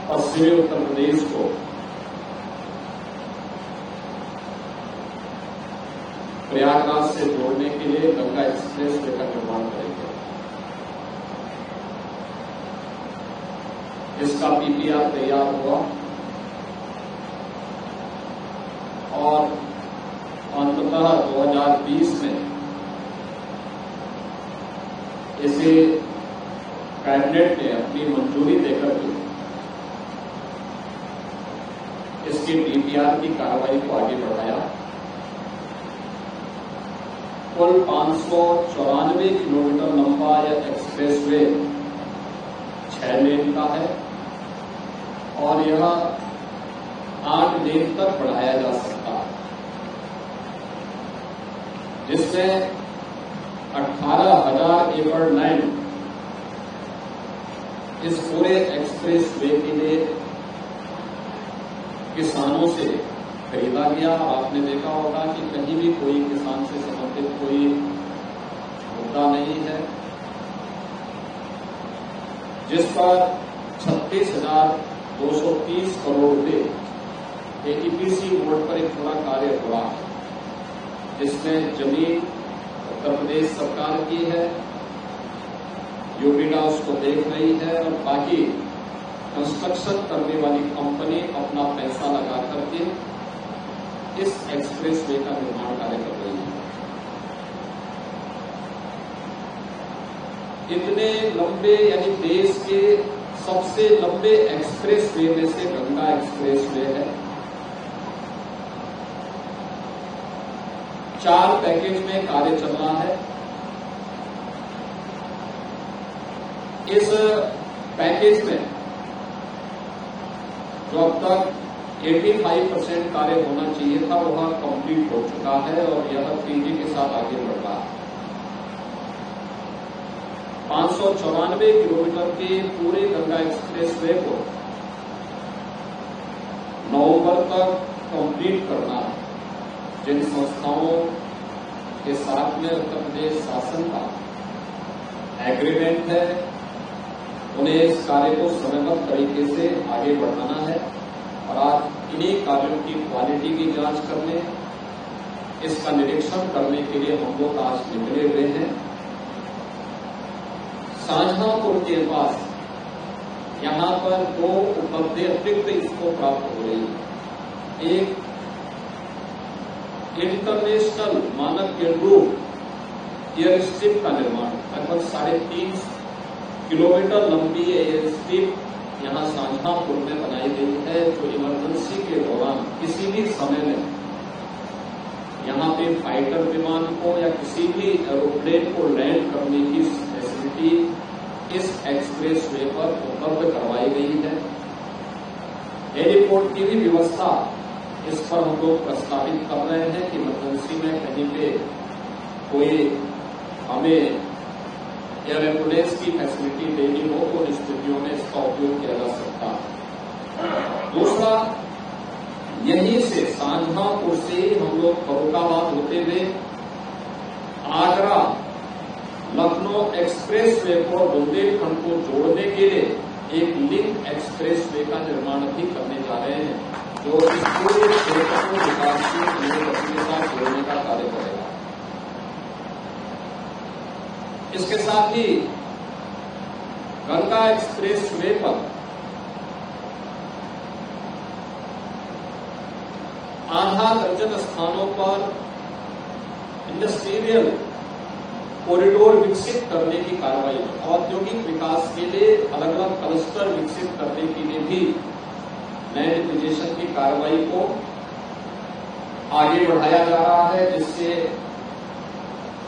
पश्चिमी उत्तर प्रदेश को प्रयागराज से जोड़ने के लिए गंगा एक्सप्रेस वे का निर्माण करेंगे। इसका पीपीआर तैयार हुआ और अंततः 2020 में इसे कैबिनेट ने अपनी मंजूरी देकर के इसके डीपीआर की कार्रवाई को आगे बढ़ाया। कुल 594 किलोमीटर लंबा यह एक्सप्रेसवे 6 लेन का है और यह 8 लेन तक बढ़ाया जा सकता है, जिसमें 18,000 एकड़ लैंड इस पूरे एक्सप्रेस वे के लिए किसानों से खरीदा गया। आपने देखा होगा कि कहीं भी कोई किसान से संबंधित कोई मुद्दा नहीं है, जिस पर 36,230 करोड़ रुपए ईपीसी मोड पर एक पूरा कार्य हो रहा है, जिसमें जमीन उत्तर प्रदेश सरकार की है, यूपीडा उसको देख रही है और बाकी कंस्ट्रक्शन करने वाली कंपनी अपना पैसा लगा करके इस एक्सप्रेस वे का निर्माण कार्य कर रही है। इतने लंबे यानी देश के सबसे लंबे एक्सप्रेस वे में से गंगा एक्सप्रेस वे है। 4 पैकेज में कार्य चल रहा है। इस पैकेज में जो अब तक 85% कार्य होना चाहिए था वह कंप्लीट हो चुका है और यह तेजी के साथ आगे बढ़ रहा है। 594 किलोमीटर के पूरे गंगा एक्सप्रेस वे को नवंबर तक कंप्लीट करना है। जिन संस्थाओं के साथ में उत्तर प्रदेश शासन का एग्रीमेंट है, उन्हें इस कार्य को समयबद्ध तरीके से आगे बढ़ाना है और आज इन्हीं कार्यों की क्वालिटी की जांच करने, इसका निरीक्षण करने के लिए हम लोग आज निकले हुए हैं। शाहजहांपुर के पास यहां पर 2 उपलब्धि अतिरिक्त इसको प्राप्त हो रही है। एक इंटरनेशनल मानक के अनुरूप एयर स्ट्रिप का निर्माण, लगभग 3.5 किलोमीटर लंबी एयर स्ट्रिप यहां शाहजहांपुर में बनाई गई है, जो इमरजेंसी के दौरान किसी भी समय में यहां पे फाइटर विमान को या किसी भी एरोप्लेन को लैंड करने की फैसिलिटी इस एक्सप्रेस वे पर उपलब्ध करवाई गई है। हेलीपोर्ट की भी व्यवस्था इस पर हम लोग प्रस्तावित कर रहे हैं कि इमरजेंसी में कहीं पे कोई हमें एयर एम्बुलेंस की फैसिलिटी देनी हो तो उन स्थितियों में इसका उपयोग किया जा सकता है। दूसरा, यहीं से शाहजहांपुर से हम लोग फर्रुखाबाद होते हुए आगरा लखनऊ एक्सप्रेस वे को बुंदेलखंड को जोड़ने के लिए एक लिंक एक्सप्रेस वे का निर्माण भी करने जा रहे हैं, जो इस पूरे क्षेत्र को विकासशील गति के साथ जोड़ने का कार्य करेगा। इसके साथ ही गंगा एक्सप्रेस वे पर आधा दर्जन स्थानों पर इंडस्ट्रियल कॉरिडोर विकसित करने की कार्रवाई, औद्योगिक विकास के लिए अलग अलग क्लस्टर विकसित करने के लिए भी लैंड एक्विजिशन की कार्रवाई को आगे बढ़ाया जा रहा है, जिससे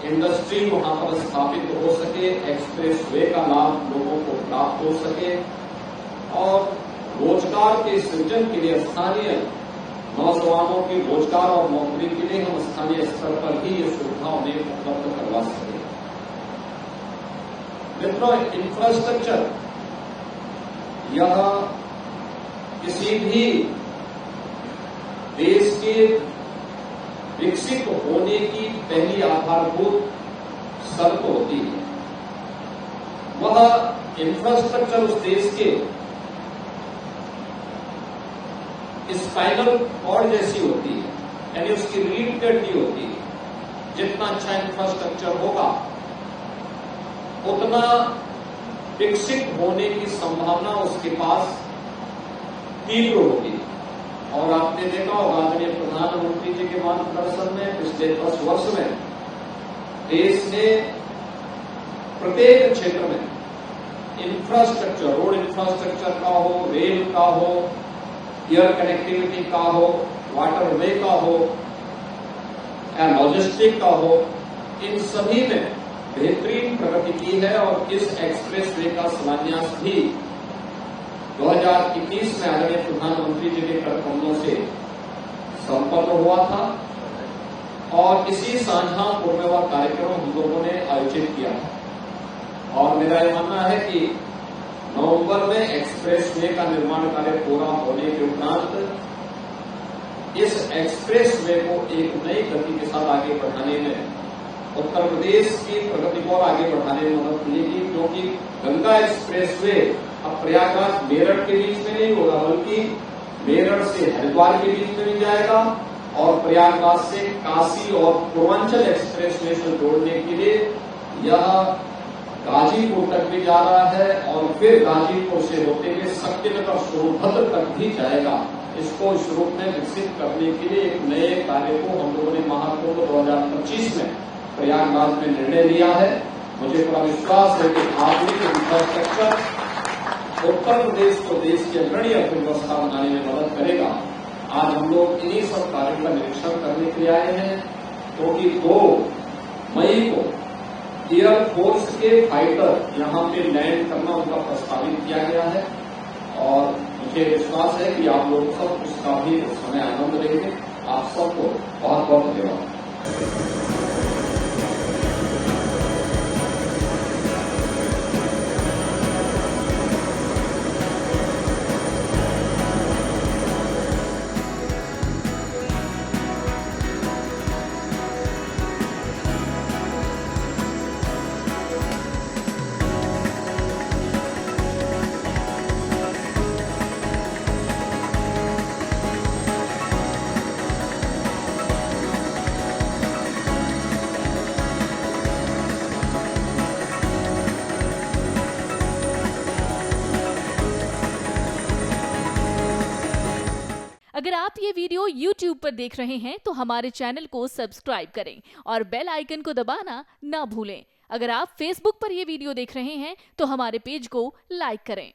इंडस्ट्री वहां पर स्थापित हो सके, एक्सप्रेस वे का लाभ लोगों को प्राप्त हो सके और रोजगार के सृजन के लिए स्थानीय नौजवानों के रोजगार और नौकरी के लिए हम स्थानीय स्तर पर ही ये सुविधा उन्हें उपलब्ध करवा सके। मित्रों, इंफ्रास्ट्रक्चर यह किसी भी देश के विकसित होने की पहली आधारभूत शर्त होती है। वह इंफ्रास्ट्रक्चर उस देश के स्पाइनल कॉर्ड जैसी होती है, यानी उसकी रीढ़ की हड्डी होती है। जितना अच्छा इंफ्रास्ट्रक्चर होगा उतना विकसित होने की संभावना उसके पास तीव्र होगी। और आपने देखा होगा आदरणीय प्रधानमंत्री जी के मार्गदर्शन में पिछले 10 वर्ष में देश ने प्रत्येक क्षेत्र में इंफ्रास्ट्रक्चर, रोड इंफ्रास्ट्रक्चर का हो, रेल का हो, एयर कनेक्टिविटी का हो, वाटर वे का हो या लॉजिस्टिक का हो, इन सभी में बेहतरीन प्रगति की है। और इस एक्सप्रेस वे का शिलान्यास भी 2021 में आदरणीय प्रधानमंत्री जी के कर कमलों से संपन्न हुआ था और इसी साझा पूर्णिमा कार्यक्रम हम लोगों ने आयोजित किया था। और मेरा यह मानना है कि नवंबर में एक्सप्रेस वे का निर्माण कार्य पूरा होने के उपरांत इस एक्सप्रेस वे को एक नई गति के साथ आगे बढ़ाने में उत्तर प्रदेश की प्रगति को और आगे बढ़ाने में मदद मिलेगी, क्योंकि गंगा एक्सप्रेस वे अब प्रयागराज मेरठ के बीच में नहीं होगा, बल्कि मेरठ से हरिद्वार के बीच में भी जाएगा और प्रयागराज से काशी और पूर्वांचल एक्सप्रेस वे से जोड़ने के लिए यह गाजीपुर तक भी जा रहा है और फिर गाजीपुर से होते हुए शक्तिनगर सोनभद्र तक भी जाएगा। इसको इस रूप में विकसित करने के लिए एक नए कार्य को हम लोगों ने महाकुंभ 2025 में प्रयागराज में निर्णय लिया है। मुझे पूरा विश्वास है कि आधुनिक इंफ्रास्ट्रक्चर उत्तर प्रदेश को देश की अग्रणी अर्थव्यवस्था बनाने में मदद करेगा। आज हम लोग इन्हीं सब कार्यों का निरीक्षण करने के लिए आए हैं, क्योंकि 2 मई को एयरफोर्स के फाइटर यहां पे लैंड करना उनका प्रस्तावित किया गया है और मुझे विश्वास है कि आप लोग सब उसका भी उस समय आनंद लेंगे। आप सबको बहुत बहुत धन्यवाद। अगर आप ये वीडियो YouTube पर देख रहे हैं तो हमारे चैनल को सब्सक्राइब करें और बेल आइकन को दबाना ना भूलें। अगर आप Facebook पर ये वीडियो देख रहे हैं तो हमारे पेज को लाइक करें।